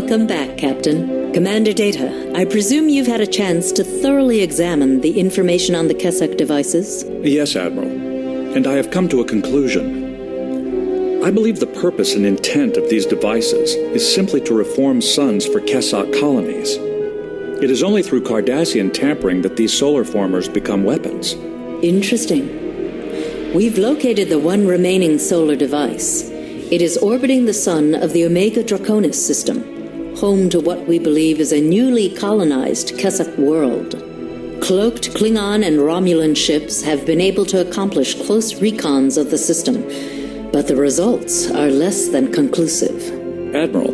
Welcome back, Captain. Commander Data, I presume you've had a chance to thoroughly examine the information on the Kessok devices? Yes, Admiral. And I have come to a conclusion. I believe the purpose and intent of these devices is simply to reform suns for Kessok colonies. It is only through Cardassian tampering that these solarformers become weapons. Interesting. We've located the one remaining solar device. It is orbiting the sun of the Omega Draconis System, home to what we believe is a newly colonized Kessok world. Cloaked Klingon and Romulan ships have been able to accomplish close recons of the system, but the results are less than conclusive. Admiral,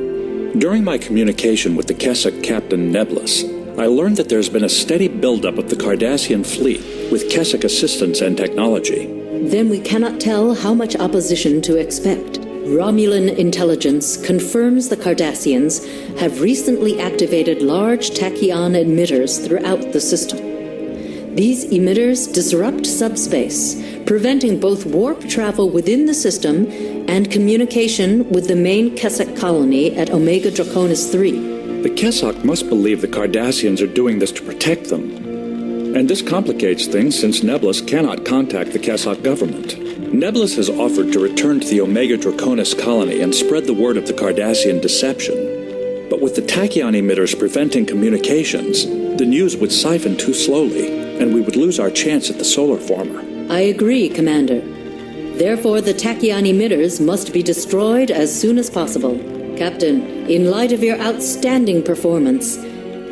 during my communication with the Kessok Captain Nebulous, I learned that there's been a steady buildup of the Cardassian fleet with Kessok assistance and technology. Then we cannot tell how much opposition to expect. Romulan intelligence confirms the Cardassians have recently activated large tachyon emitters throughout the system. These emitters disrupt subspace, preventing both warp travel within the system and communication with the main Kessok colony at Omega Draconis 3. The Kessok must believe the Cardassians are doing this to protect them. And this complicates things since Nebulous cannot contact the Kessok government. Nebulous has offered to return to the Omega Draconis colony and spread the word of the Cardassian deception. But with the tachyon emitters preventing communications, the news would siphon too slowly, and we would lose our chance at the solarformer. I agree, Commander. Therefore, the tachyon emitters must be destroyed as soon as possible. Captain, in light of your outstanding performance,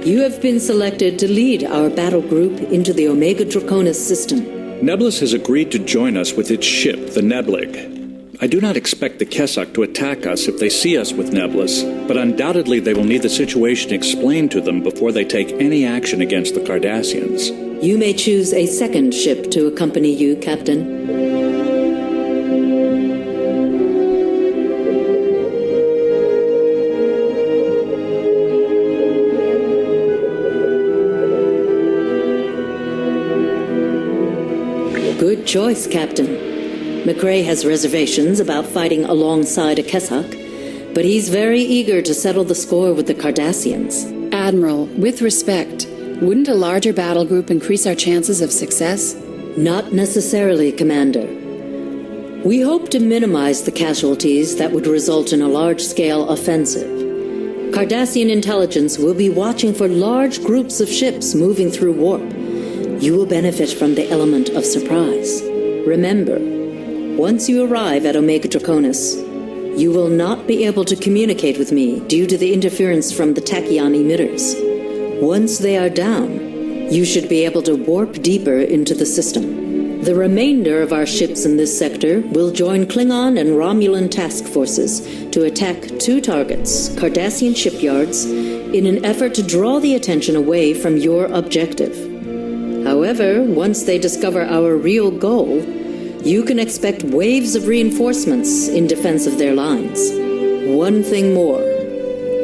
you have been selected to lead our battle group into the Omega Draconis system. Nebulous has agreed to join us with its ship, the Neblig. I do not expect the Kessok to attack us if they see us with Nebulous, but undoubtedly they will need the situation explained to them before they take any action against the Cardassians. You may choose a second ship to accompany you, Captain. Good choice, Captain. McRae has reservations about fighting alongside a Kessok, but he's very eager to settle the score with the Cardassians. Admiral, with respect, wouldn't a larger battle group increase our chances of success? Not necessarily, Commander. We hope to minimize the casualties that would result in a large-scale offensive. Cardassian intelligence will be watching for large groups of ships moving through warp. You will benefit from the element of surprise. Remember, once you arrive at Omega Draconis, you will not be able to communicate with me due to the interference from the tachyon emitters. Once they are down, you should be able to warp deeper into the system. The remainder of our ships in this sector will join Klingon and Romulan task forces to attack 2 targets, Cardassian shipyards, in an effort to draw the attention away from your objective. However, once they discover our real goal, you can expect waves of reinforcements in defense of their lines. One thing more.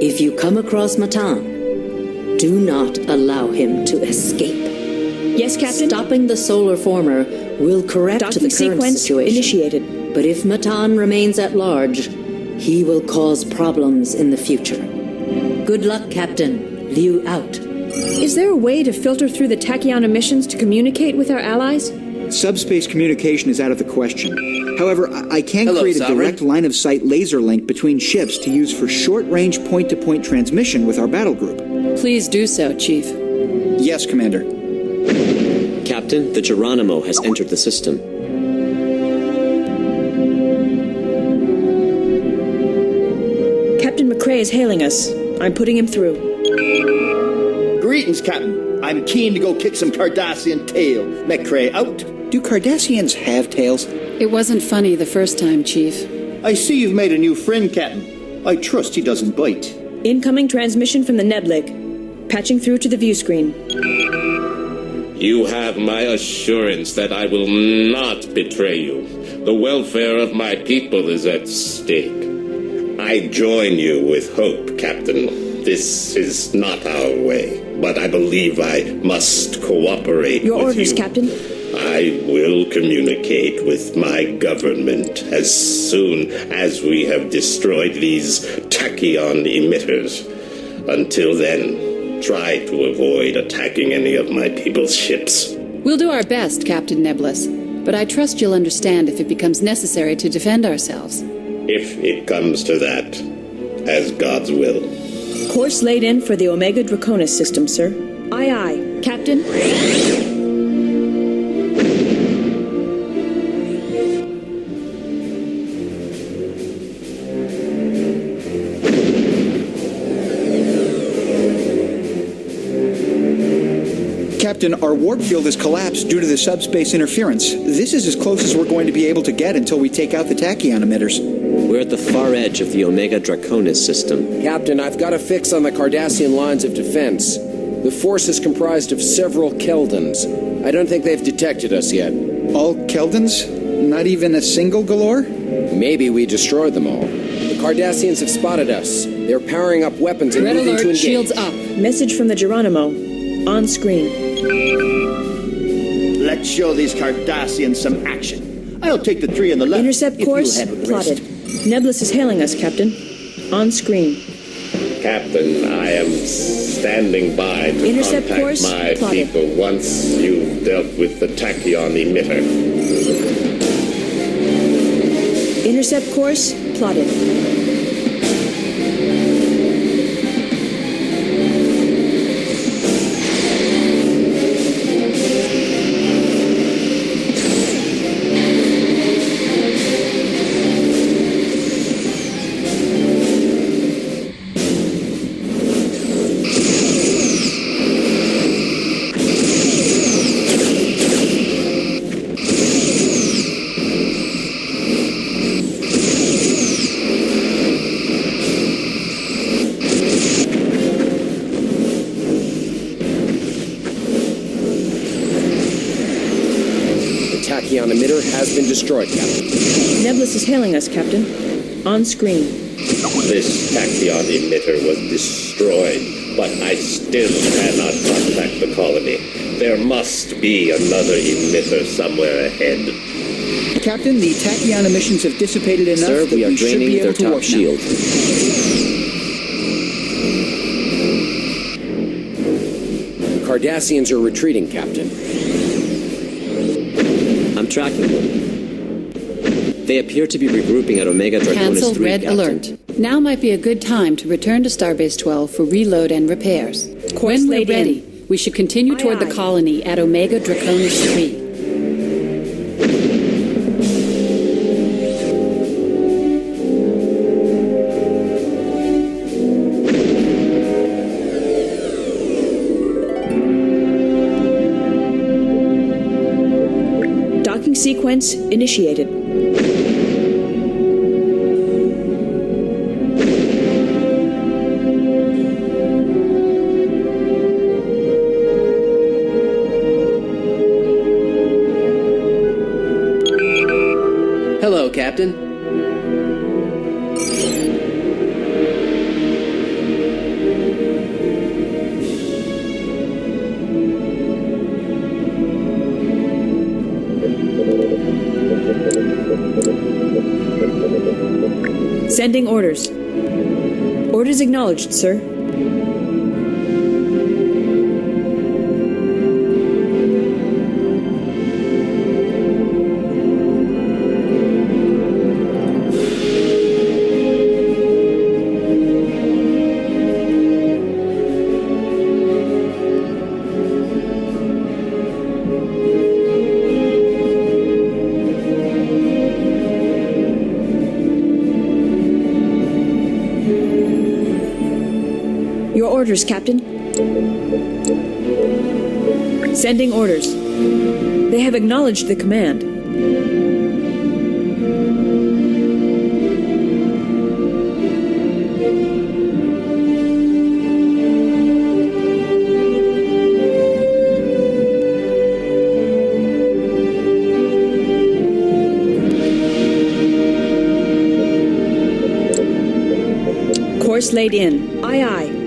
If you come across Matan, do not allow him to escape. Yes, Captain? Stopping the solarformer will correct the current sequence situation. Initiated. But if Matan remains at large, he will cause problems in the future. Good luck, Captain. Liu out. Is there a way to filter through the tachyon emissions to communicate with our allies? Subspace communication is out of the question. However, I can create a Sovereign. direct line-of-sight laser link between ships to use for short-range point-to-point transmission with our battle group. Please do so, Chief. Yes, Commander. Captain, the Geronimo has entered the system. Captain McRae is hailing us. I'm putting him through. Greetings, Captain. I'm keen to go kick some Cardassian tail. McRae out. Do Cardassians have tails? It wasn't funny the first time, Chief. I see you've made a new friend, Captain. I trust he doesn't bite. Incoming transmission from the Neblig. Patching through to the view screen. You have my assurance that I will not betray you. The welfare of my people is at stake. I join you with hope, Captain. This is not our way, but I believe I must cooperate Your with orders, you. Captain. I will communicate with my government as soon as we have destroyed these tachyon emitters. Until then, try to avoid attacking any of my people's ships. We'll do our best, Captain Nebulous, but I trust you'll understand if it becomes necessary to defend ourselves. If it comes to that, as God's will. Course laid in for the Omega Draconis System, sir. Aye, aye. Captain? Captain, our warp field has collapsed due to the subspace interference. This is as close as we're going to be able to get until we take out the Tachyon emitters. We're at the far edge of the Omega Draconis System. Captain, I've got a fix on the Cardassian lines of defense. The force is comprised of several Keldons. I don't think they've detected us yet. All Keldons? Not even a single Galore? Maybe we destroyed them all. The Cardassians have spotted us. They're powering up weapons and Red moving to alert, engage. shields up. Message from the Geronimo. On screen. Let's show these Cardassians some action. I'll take the tree on the left. Intercept if course you'll handle the plotted. rest. Nebulous is hailing us, Captain. On screen. Captain, I am standing by to Intercept contact course my plotted. people once you've dealt with the Tachyon emitter. Intercept course plotted. Tachyon emitter has been destroyed, Captain. Nebulous is hailing us, Captain. On screen. This Tachyon emitter was destroyed, but I still cannot contact the colony. There must be another emitter somewhere ahead. Captain, the Tachyon emissions have dissipated enough Sir, that we are we should draining be their able to top warp now. shield. The Cardassians are retreating, Captain. I'm tracking them. They appear to be regrouping at Omega Draconis Cancel 3, red Captain. alert. Now might be a good time to return to Starbase 12 for reload and repairs. Course When we're laid in. ready, we should continue toward Aye, the aye. colony at Omega Draconis 3. Docking sequence initiated. Hello, Captain. Sending orders. Orders acknowledged, sir. Your orders, Captain. Sending orders. They have acknowledged the command. Course laid in. Aye, aye.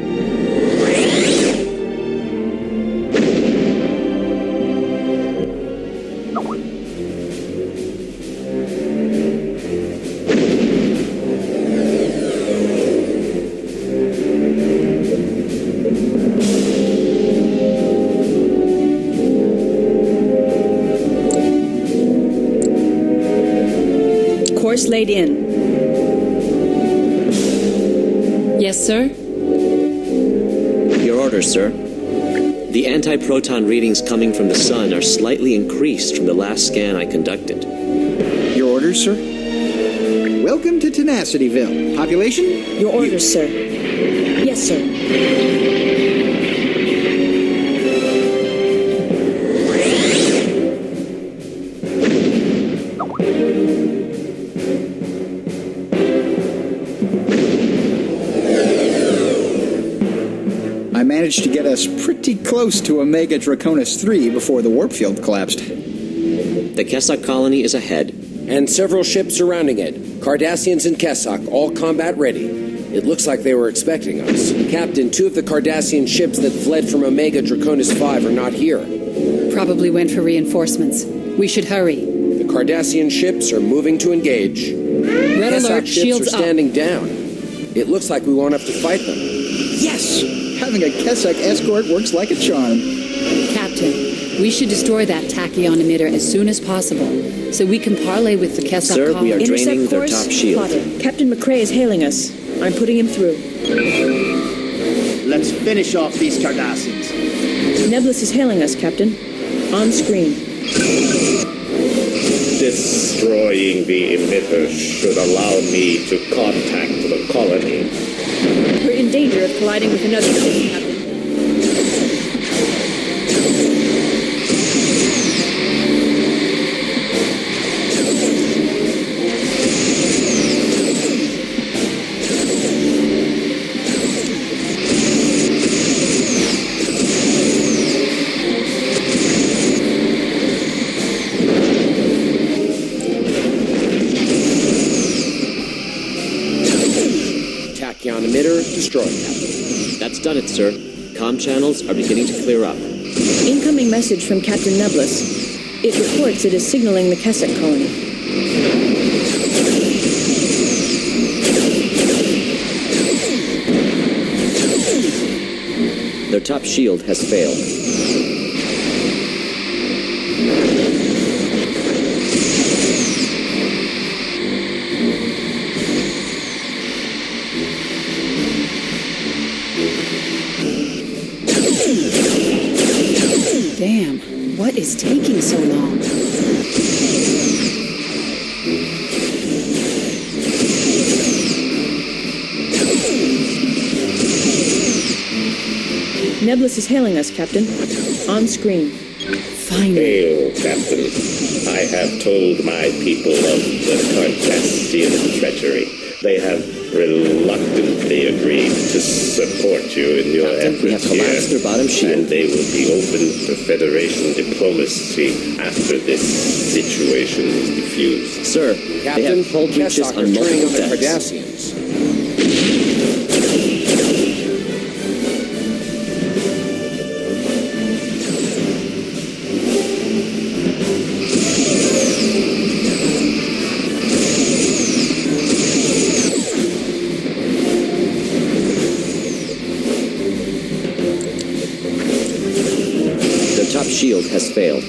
course laid in. Yes, sir? Your orders, sir. The anti-proton readings coming from the sun are slightly increased from the last scan I conducted. Your orders, sir? Welcome to Tenacityville. Population? Your orders, sir. Yes, sir. I managed to get us pretty close to Omega Draconis 3 before the warp field collapsed. The Kessok colony is ahead. And several ships surrounding it. Cardassians and Kessok, all combat ready. It looks like they were expecting us. Captain, 2 of the Cardassian ships that fled from Omega Draconis 5 are not here. Probably went for reinforcements. We should hurry. The Cardassian ships are moving to engage. Red Kessok alert, ships shields are up. standing down. It looks like we won't have to fight them. Yes! Having a Kessok escort works like a charm. Captain, we should destroy that Tachyon emitter as soon as possible, so we can parley with the Kessok Sir, colony. we are draining Intercept their course top shield. plotted. Captain McCrae is hailing us. I'm putting him through. Let's finish off these Cardassians. Nebulous is hailing us, Captain. On screen. Destroying the emitter should allow me to contact the colony. We're in danger of colliding with another ship, Captain. Tachyon emitter destroyed, Captain. That's done it, sir. Comm channels are beginning to clear up. Incoming message from Captain Nebulous. It reports it is signaling the Kessok colony. Their top shield has failed. Damn, what is taking so long? Nebulous is hailing us, Captain. On screen. Finally. Hail, Captain. I have told my people of the Cardassian treachery. They have reluctantly agreed to support you in your Captain, we have efforts collapsed here, their bottom shield. and they will be open to Federation diplomacy after this situation is diffused. Sir, Captain, they have hull breaches Kessok are on turning multiple on the decks. Cardassians. Their top shield has failed.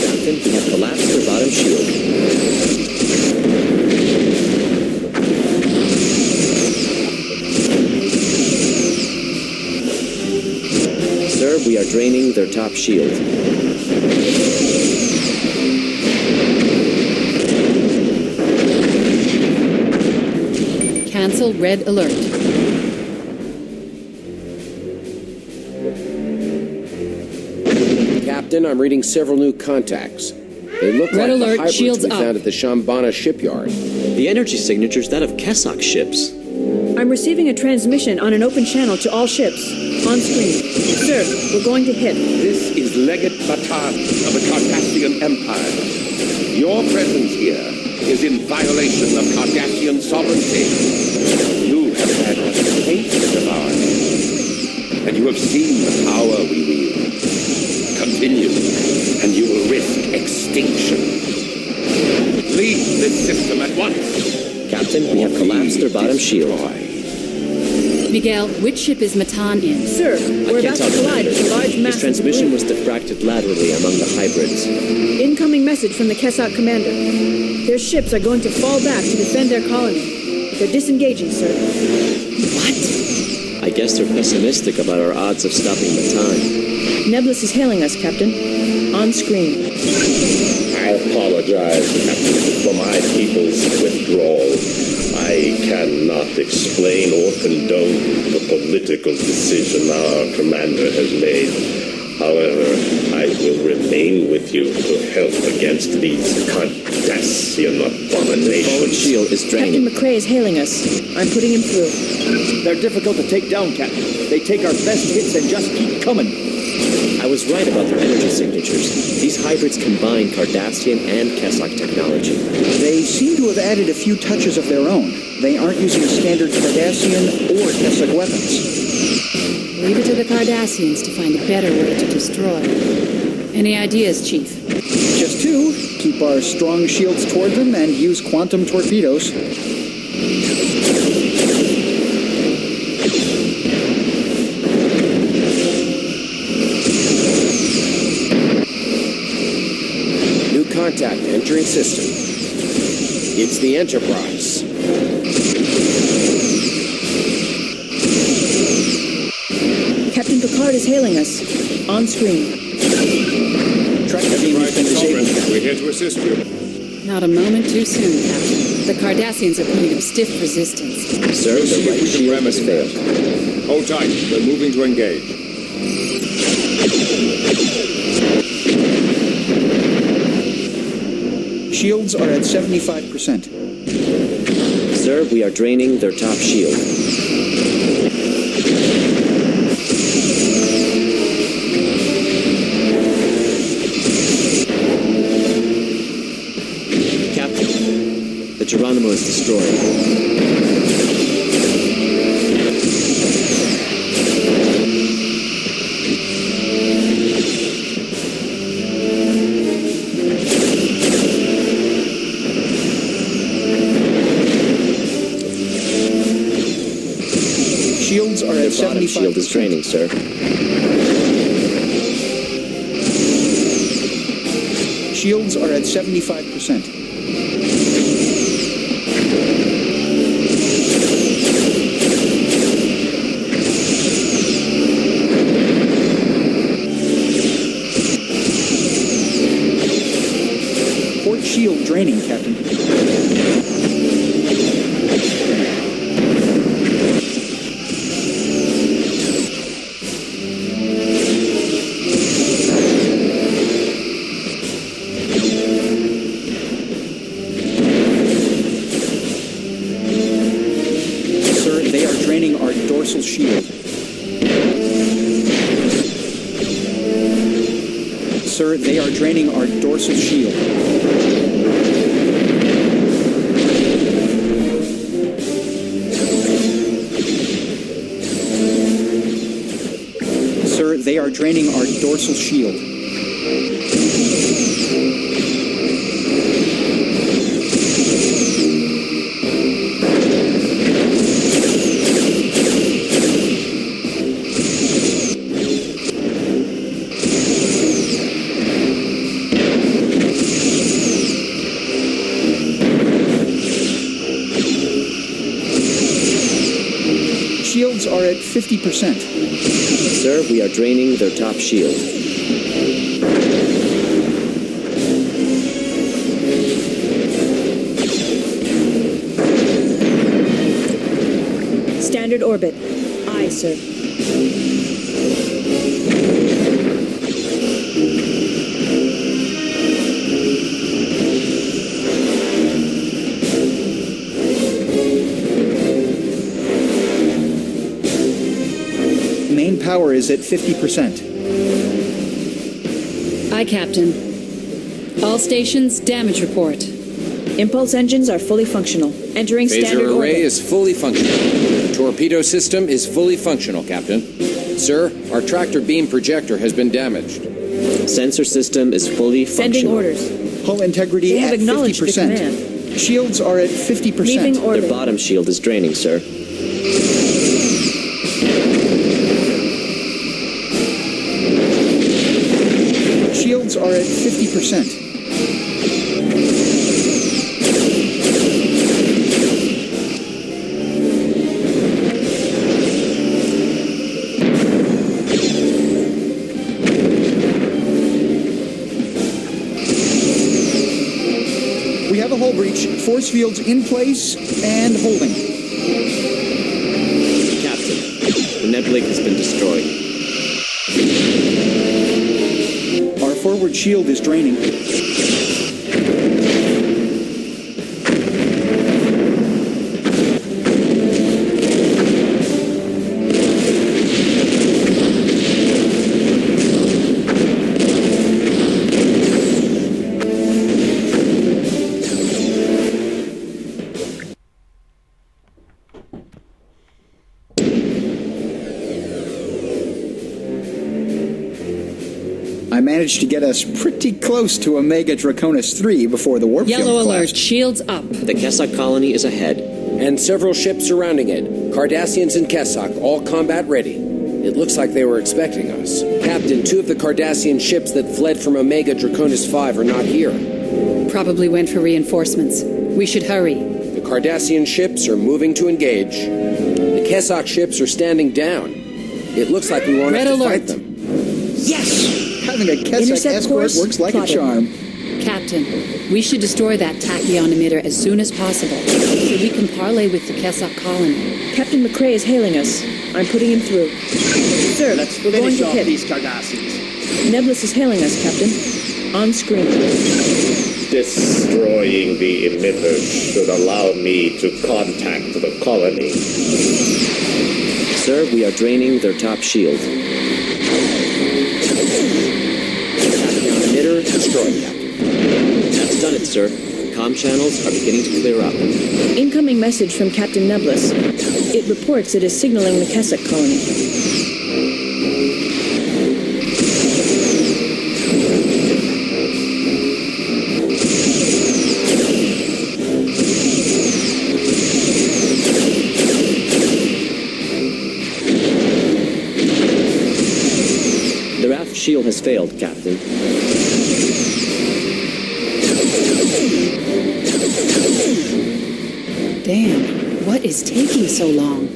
Captain, we have collapsed their bottom shield. Sir, we are draining their top shield. Cancel red alert. Captain, I'm reading several new contacts. They look Red like alert, the hybrids shields we up. found at the Shambhala shipyard. The energy signature's that of Kessok ships. I'm receiving a transmission on an open channel to all ships. On screen. Sir, we're going to hit. This is Legate Matan of the Cardassian Empire. Your presence here is in violation of Cardassian sovereignty. You have had a taste of our name, and you have seen the power we wield. Continue, and you will risk extinction. Leave this system at once. Captain, we have collapsed their bottom shield. Destroy. Miguel, which ship is Matan in? Sir, we're about to collide with a large mass His transmission of was diffracted laterally among the hybrids. debris. Incoming message from the Kessok commander. Their ships are going to fall back to defend their colony. They're disengaging, sir. What? I guess they're pessimistic about our odds of stopping Matan. Nebulous is hailing us, Captain. On screen. I apologize, Captain, for my people's withdrawal. I cannot explain or condone the political decision our commander has made. However, I will remain with you to help against these Cardassian Forward abominations. shield is Captain draining. McRae is hailing us. I'm putting him through. They're difficult to take down, Captain. They take our best hits and just keep coming. I was right about their energy signatures. These hybrids combine Cardassian and Kessok technology. They seem to have added a few touches of their own. They aren't using standard Cardassian or Kessok weapons. Leave it to the Cardassians to find a better way to destroy. Any ideas, Chief? Just two. Keep our strong shields toward them and use quantum torpedoes. New contact entering system. It's the Enterprise. Captain Picard is hailing us. On screen. Tractor beam has been disabled. We're here to assist you. Not a moment too soon, Captain. The Cardassians are putting up stiff resistance. Sir, See the if right we can shield has remedy failed. that. Hold tight. We're moving to engage. Shields are at 75%. Sir, we are draining their top shield. Captain, the Geronimo is destroyed. Shields are at Their bottom 75%. shield is draining, sir. Shields are at 75%. Port shield draining, Captain. Sir, they are draining our dorsal shield. Sir, they are draining our dorsal shield. Sir, they are draining our dorsal shield. Shields are at 50%. Sir, we are draining their top shield. Standard orbit. Aye, sir. Main power is at 50%. Aye, Captain. All stations, damage report. Impulse engines are fully functional. Entering Phaser standard array orbit. is fully functional. Torpedo system is fully functional, Captain. Sir, our tractor beam projector has been damaged. Sensor system is fully Sending functional. orders. Hull integrity They have at acknowledged the 50%. command. Shields are at 50%. Leaving Their orbit. bottom shield is draining, sir. shields are at 50%. We have a hull breach. Force fields in place and holding. Captain, the nebula has been destroyed. Our forward shield is draining. I managed to get us pretty close to Omega Draconis 3 before the warp field Yellow alert, collapsed. shields up. The Kessok colony is ahead. And several ships surrounding it. Cardassians and Kessok, all combat ready. It looks like they were expecting us. Captain, 2 of the Cardassian ships that fled from Omega Draconis 5 are not here. Probably went for reinforcements. We should hurry. The Cardassian ships are moving to engage. The Kessok ships are standing down. It looks like we won't Red have to alert. fight them. Yes! Having a Kessok Intercept escort course works like plotted. a charm. Captain, we should destroy that Tachyon emitter as soon as possible, so we can parley with the Kessok colony. Captain McCrae is hailing us. I'm putting him through. Sir, Let's we're going finish to off hit. these Cardassians. Nebulous is hailing us, Captain. On screen. Destroying the emitter should allow me to contact the colony. Sir, we are draining their top shield. Tachyon emitter destroyed, Captain. That's done it, sir. Comm channels are beginning to clear up. Incoming message from Captain Nebulous. It reports it is signaling the Kessok colony. The raft shield has failed, Captain. Damn, what is taking so long?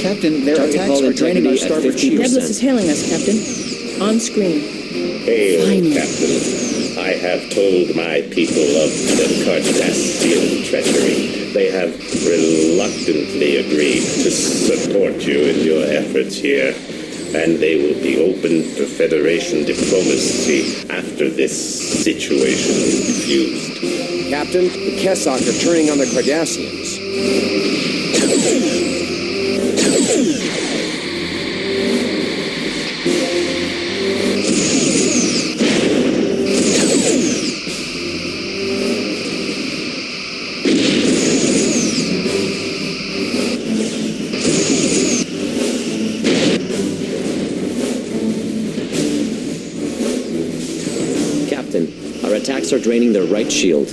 Captain, their Target attacks hull are draining our integrity at starboard 50%. shield. Nebulous is hailing us, Captain. On screen. Hail, Finally. Captain. I have told my people of the Cardassian treachery. They have reluctantly agreed to support you in your efforts here, and they will be open to Federation diplomacy after this situation is diffused. Captain, the Kessok are turning on the Cardassians. Captain, our attacks are draining their right shield.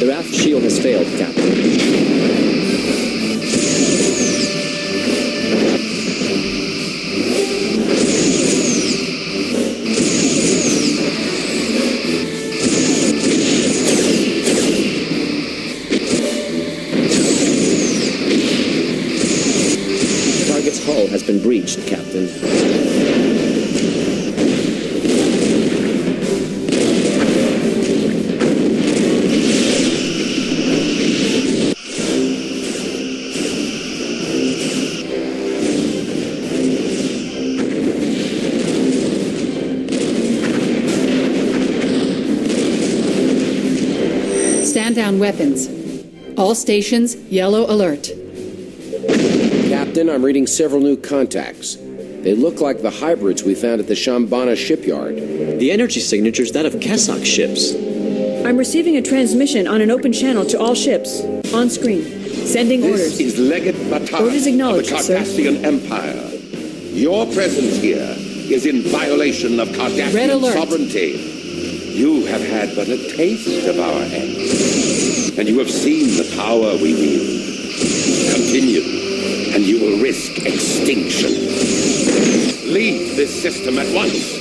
The raft shield has failed, Captain. Target's hull has been breached, Captain. Stand down weapons. All stations, yellow alert. Captain, I'm reading several new contacts. They look like the hybrids we found at the Shambhala shipyard. The energy signature's that of Kessok ships. I'm receiving a transmission on an open channel to all ships. On screen. Sending This orders. is Legate Legate Matan Orders acknowledged, of the sir. Cardassian Empire. Your presence here is in violation of Red Cardassian alert. sovereignty. You have had but a taste of our end, and you have seen the power we wield. Continue, and you will risk extinction. Leave this system at once,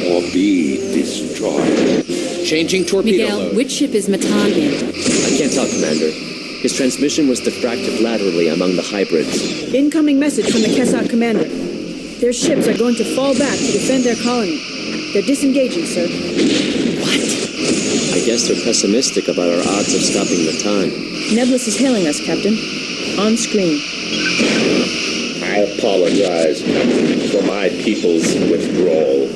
or be destroyed. Changing torpedo Miguel, load. which ship is Matan in? I can't tell, Commander. His transmission was diffracted laterally among the hybrids. Incoming message from the Kessok commander. Their ships are going to fall back to defend their colony. They're disengaging, sir. I guess they're pessimistic about our odds of stopping Matan. Nebulous is hailing us, Captain. On screen. I apologize, Captain, for my people's withdrawal.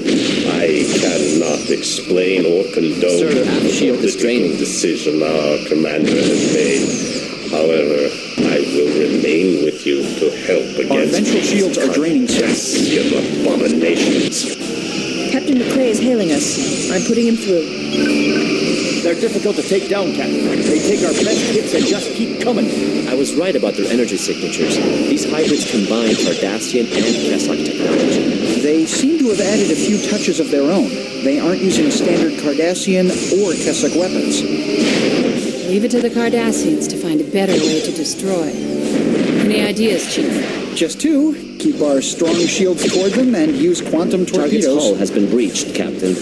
I cannot explain or condone Sir, the the shield is political draining. decision our commander has made. However, I will remain with you to help against ventral these shields are draining, sir. Cardassian abominations. Captain McCrae is hailing us. I'm putting him through. They're difficult to take down, Captain. They take our best hits and just keep coming. I was right about their energy signatures. These hybrids combine Cardassian and Kessok technology. They seem to have added a few touches of their own. They aren't using standard Cardassian or Kessok weapons. Leave it to the Cardassians to find a better way to destroy. Any ideas, Chief? Just two. Keep our strong shields toward them and use quantum Target's hull torpedoes. has been breached, Captain.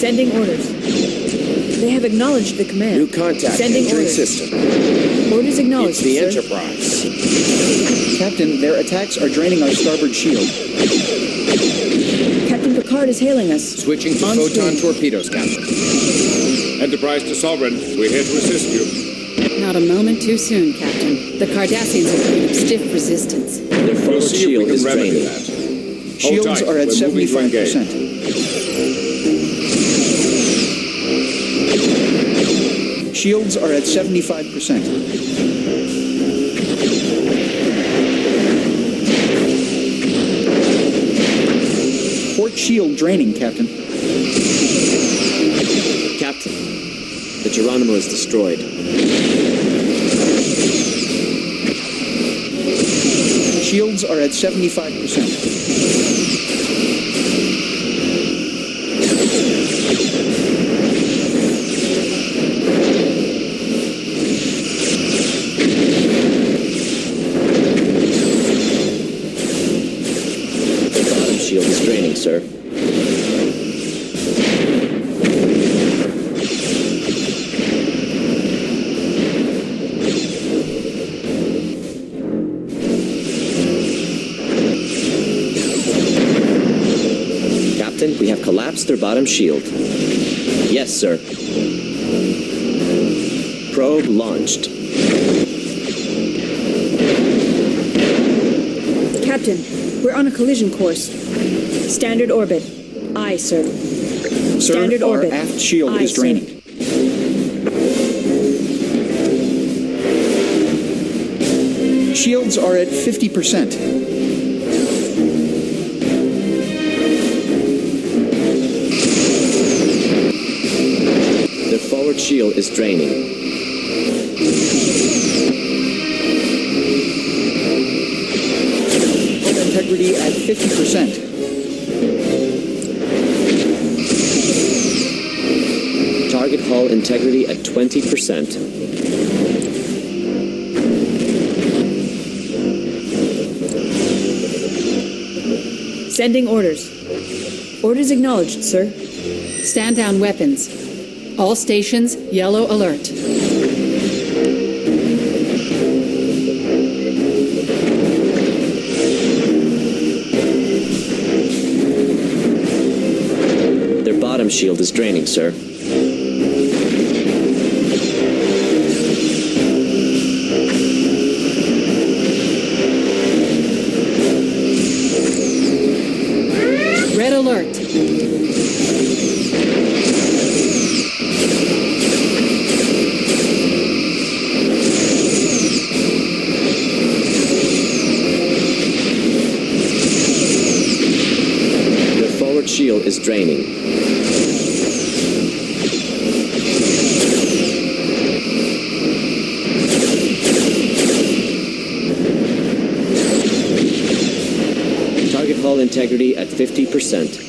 Sending orders. They have acknowledged the command. New contact Sending entering orders. system. Orders acknowledged, It's the sir. Enterprise. Captain, their attacks are draining our starboard shield. Captain Picard is hailing us. Switching to On photon screen. torpedoes, Captain. Enterprise to Sovereign. We're here to assist you. Not a moment too soon, Captain. The Cardassians are putting up stiff resistance. Their We'll forward see if we shield can is remedy draining. that. Shields Hold tight. are at We're moving to engage. 75%. Shields are at 75%. Port shield draining, Captain. Captain, the Geronimo is destroyed. Shields are at 75%. The bottom shield is draining, sir. Captain, we have collapsed their bottom shield. Yes, sir. Probe launched. Captain, we're on a collision course. Standard orbit. Aye, sir. Sir, Standard our orbit. aft shield Aye, is sir. draining. Shields are at 50%. Their forward shield is draining. Hull integrity at 50%. Target hull integrity at 20%. Sending orders. Orders acknowledged, sir. Stand down weapons. All stations, yellow alert. Their bottom shield is draining, sir. Red alert. Their forward shield is draining. hull integrity at 50%.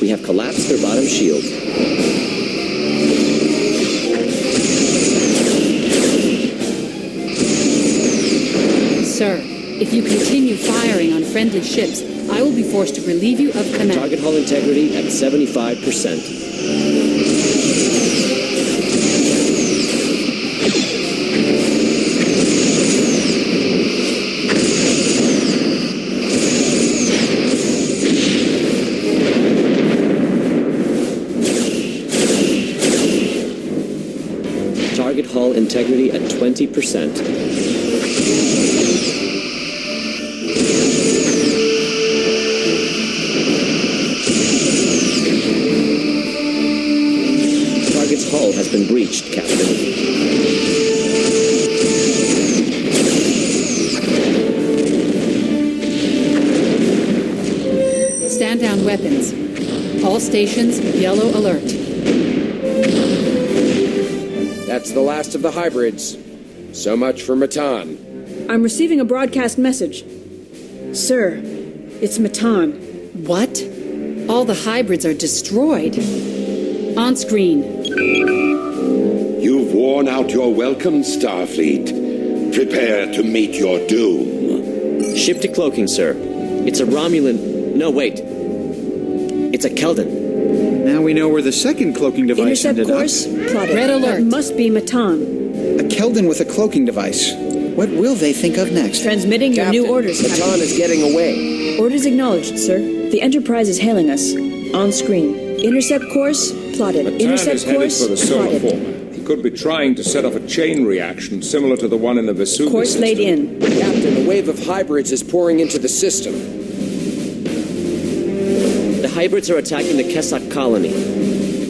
We have collapsed their bottom shield. Sir, if you continue firing on friendly ships, I will be forced to relieve you of command. Target hull integrity at 75%. Hull integrity at 20%. Target's hull has been breached, Captain. Stand down weapons. All stations, yellow alert. That's the last of the hybrids. So much for Matan. I'm receiving a broadcast message. Sir, it's Matan. What? All the hybrids are destroyed. On screen. You've worn out your welcome, Starfleet. Prepare to meet your doom. Ship decloaking, sir. It's a Romulan... No, wait. It's a Keldon. Now we know where the second cloaking device Intercept ended course up. plotted. Red alert. That must be Matan. A Keldon with a cloaking device. What will they think of next? Transmitting your Captain, new orders, Matan Captain. is getting away. Orders acknowledged, sir. The Enterprise is hailing us. On screen. Intercept course plotted. Matan Intercept is headed course for the plotted. solarformer. He could be trying to set off a chain reaction similar to the one in the Vesuvius Course system. laid in. Captain, a wave of hybrids is pouring into the system. The hybrids are attacking the Kessok colony.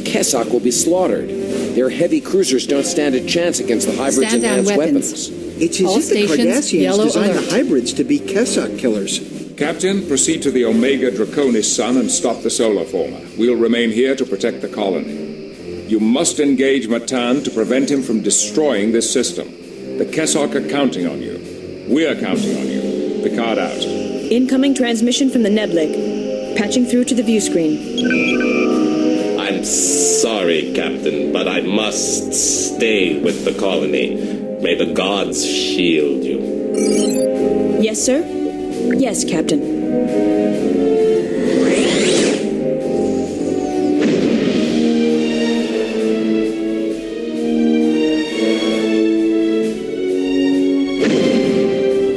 Kessok will be slaughtered. Their heavy cruisers don't stand a chance against the hybrids' Stand down enhanced weapons. weapons. It's as All if the stations, Cardassians yellow designed alert. the hybrids to be Kessok killers. Captain, proceed to the Omega Draconis Sun and stop the solarformer. We'll remain here to protect the colony. You must engage Matan to prevent him from destroying this system. The Kessok are counting on you. We're counting on you. Picard out. Incoming transmission from the Neblig. Patching through to the view screen. I'm sorry, Captain, but I must stay with the colony. May the gods shield you. Yes, sir? Yes, Captain.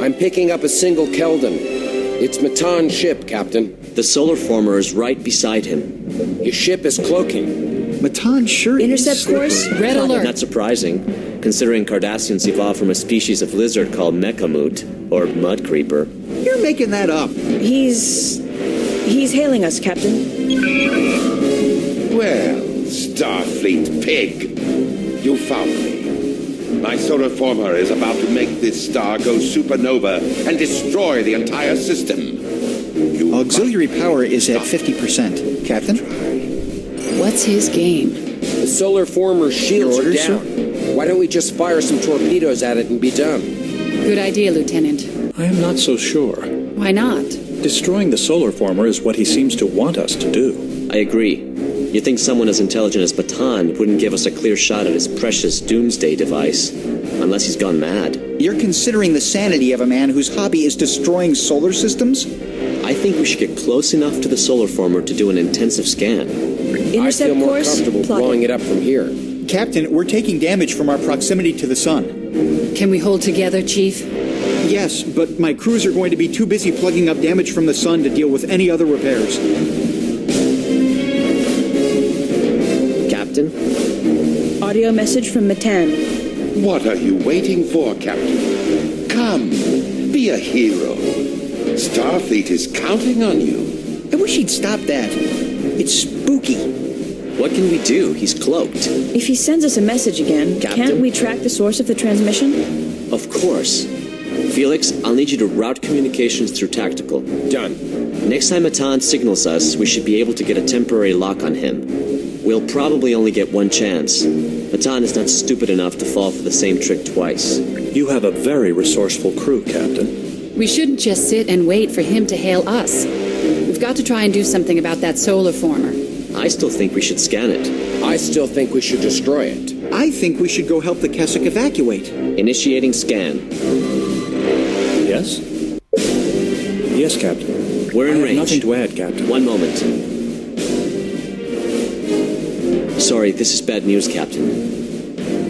I'm picking up a single Keldon. It's Matan's ship, Captain. The solarformer is right beside him. His ship is cloaking. Matan sure Intercept is course Red alert. Not surprising, considering Cardassians evolved from a species of lizard called Mechamoot, or mud creeper. You're making that up. He's hailing us, Captain. Well, Starfleet pig, you found me. My solarformer is about to make this star go supernova and destroy the entire system. You Auxiliary power is at 50%. Captain? What's his game? The solarformer's shields Your are orders, down. Why don't we just fire some torpedoes at it and be done? Good idea, Lieutenant. I am not so sure. Why not? Destroying the solarformer is what he seems to want us to do. I agree. You'd think someone as intelligent as Matan wouldn't give us a clear shot at his precious doomsday device, unless he's gone mad. You're considering the sanity of a man whose hobby is destroying solar systems? I think we should get close enough to the solarformer to do an intensive scan. I Intercept feel more course comfortable plotted. blowing it up from here. Captain, we're taking damage from our proximity to the sun. Can we hold together, Chief? Yes, but my crews are going to be too busy plugging up damage from the sun to deal with any other repairs. Captain? Audio message from Matan. What are you waiting for, Captain? Come, be a hero. Starfleet is counting on you. I wish he'd stop that. It's spooky. What can we do? He's cloaked. If he sends us a message again, Captain? can't we track the source of the transmission? Of course. Felix, I'll need you to route communications through tactical. Done. Next time Matan signals us, we should be able to get a temporary lock on him. We'll probably only get one chance. Matan is not stupid enough to fall for the same trick twice. You have a very resourceful crew, Captain. We shouldn't just sit and wait for him to hail us. We've got to try and do something about that solarformer. I still think we should scan it. I still think we should destroy it. I think we should go help the Kessok evacuate. Initiating scan. Yes? Yes, Captain. We're in I have range. nothing to add, Captain. One moment. Sorry, this is bad news, Captain.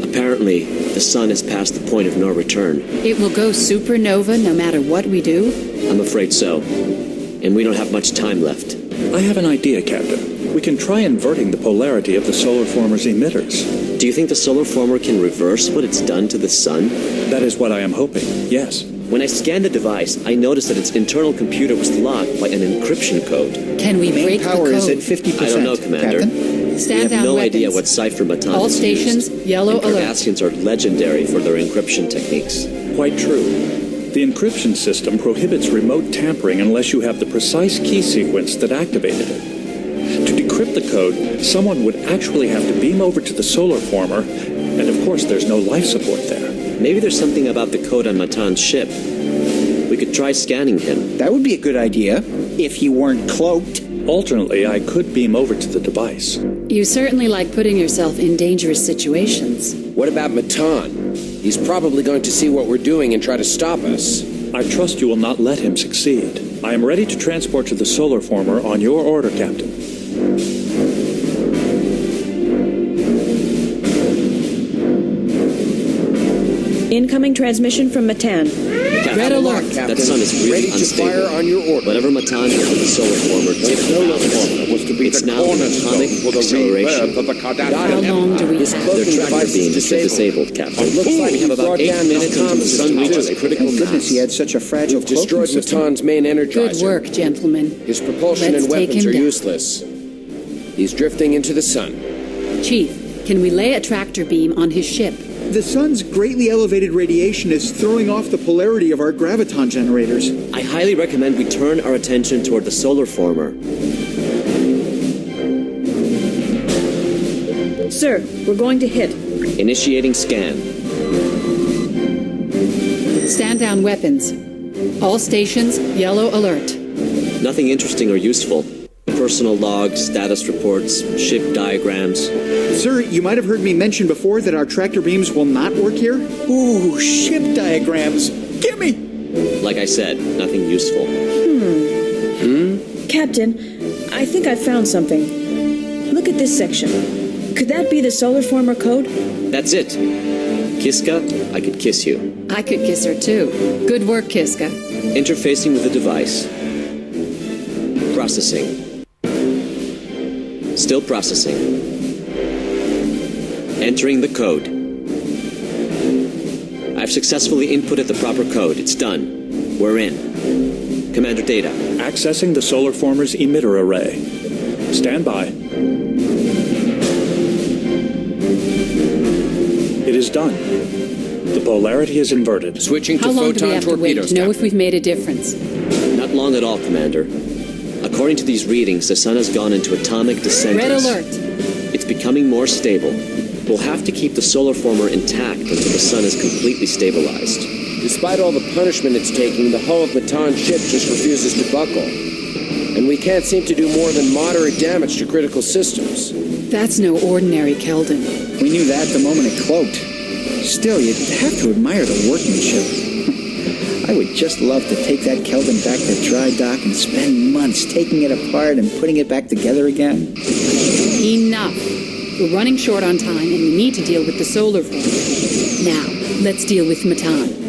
Apparently, the sun has passed the point of no return. It will go supernova no matter what we do? I'm afraid so. And we don't have much time left. I have an idea, Captain. We can try inverting the polarity of the solarformer's emitters. Do you think the solarformer can reverse what it's done to the sun? That is what I am hoping, yes. When I scanned the device, I noticed that its internal computer was locked by an encryption code. Can we Main break the power code? is at 50%. I don't know, Commander. Captain? Stand We have down no weapons. idea what cipher Matan All has stations, used. yellow and alert. Cardassians are legendary for their encryption techniques. Quite true. The encryption system prohibits remote tampering unless you have the precise key sequence that activated it. To decrypt the code, someone would actually have to beam over to the solarformer, and of course there's no life support there. Maybe there's something about the code on Matan's ship. We could try scanning him. That would be a good idea, if he weren't cloaked. Alternately, I could beam over to the device. You certainly like putting yourself in dangerous situations. What about Matan? He's probably going to see what we're doing and try to stop us. I trust you will not let him succeed. I am ready to transport to the solarformer on your order, Captain. Incoming transmission from Matan. Red alert. That sun is really Ready to unstable. fire on your order. Whatever Matan did to the solarformer The tipped the balance. solarformer was to be It's the now in cornerstone atomic for the acceleration. rebirth of the How Cardassian long do we His have? Their cloaking tractor device beam is is disabled, Captain. It looks like We have about brought 8 down minutes until the Matan's sun reaches system. critical Thank goodness mass. he had such a fragile We've destroyed cloaking system. Matan's main energizer. Good work, gentlemen. His propulsion Let's and take weapons him are down. useless. He's drifting into the sun. Chief, can we lay a tractor beam on his ship? The sun's greatly elevated radiation is throwing off the polarity of our graviton generators. I highly recommend we turn our attention toward the solarformer. Sir, we're going to hit. Initiating scan. Stand down weapons. All stations, yellow alert. Nothing interesting or useful. Personal logs, status reports, ship diagrams. Sir, you might have heard me mention before that our tractor beams will not work here. Ooh, ship diagrams. Gimme! Like I said, nothing useful. Captain, I think I found something. Look at this section. Could that be the solarformer code? That's it. Kiska, I could kiss you. I could kiss her too. Good work, Kiska. Interfacing with the device. Processing. Still processing. Entering the code. I've successfully inputted the proper code. It's done. We're in. Commander Data. Accessing the solarformer's emitter array. Stand by. It is done. The polarity is inverted. Switching to How long do we photon have to wait torpedoes. to know if Captain. we've made a difference? Not long at all, Commander. According to these readings, the sun has gone into atomic descendants. Red alert. It's becoming more stable. We'll have to keep the solarformer intact until the sun is completely stabilized. Despite all the punishment it's taking, the hull of Matan's ship just refuses to buckle. And we can't seem to do more than moderate damage to critical systems. That's no ordinary Keldon. We knew that the moment it cloaked. Still, you'd have to admire the workmanship. I would just love to take that Keldon back to dry dock and spend months taking it apart and putting it back together again. Enough. We're running short on time and we need to deal with the solarformer. Now, let's deal with Matan.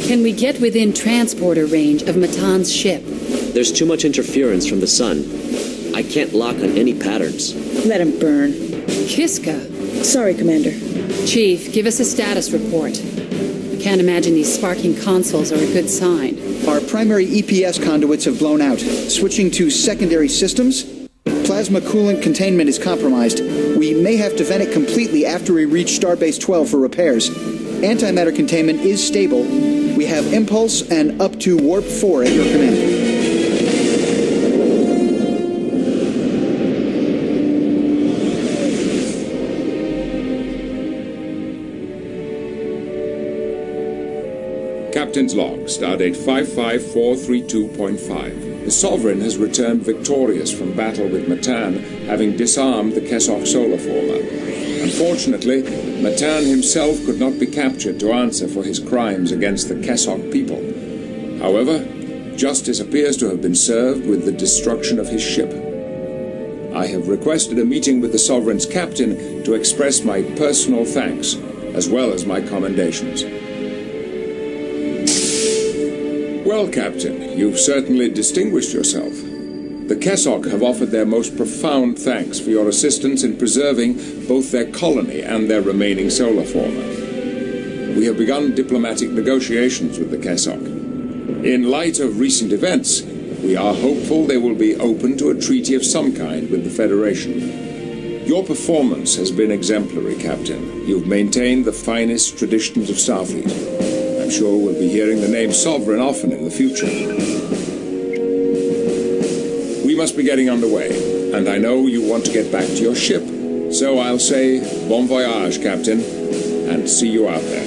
Can we get within transporter range of Matan's ship? There's too much interference from the sun. I can't lock on any patterns. Let him burn. Kiska. Sorry, Commander. Chief, give us a status report. I can't imagine these sparking consoles are a good sign. Our primary EPS conduits have blown out. Switching to secondary systems, plasma coolant containment is compromised. We may have to vent it completely after we reach Starbase 12 for repairs. Antimatter containment is stable. We have impulse and up to warp 4 at your command. Captain's log, stardate 55432.5. The Sovereign has returned victorious from battle with Matan, having disarmed the Kessok solarformer. Unfortunately, Matan himself could not be captured to answer for his crimes against the Kessok people. However, justice appears to have been served with the destruction of his ship. I have requested a meeting with the Sovereign's captain to express my personal thanks, as well as my commendations. Well, Captain, you've certainly distinguished yourself. The Kessok have offered their most profound thanks for your assistance in preserving both their colony and their remaining solarformer. We have begun diplomatic negotiations with the Kessok. In light of recent events, we are hopeful they will be open to a treaty of some kind with the Federation. Your performance has been exemplary, Captain. You've maintained the finest traditions of Starfleet. I'm sure we'll be hearing the name Sovereign often in the future. We must be getting underway, and I know you want to get back to your ship. So I'll say bon voyage, Captain, and see you out there.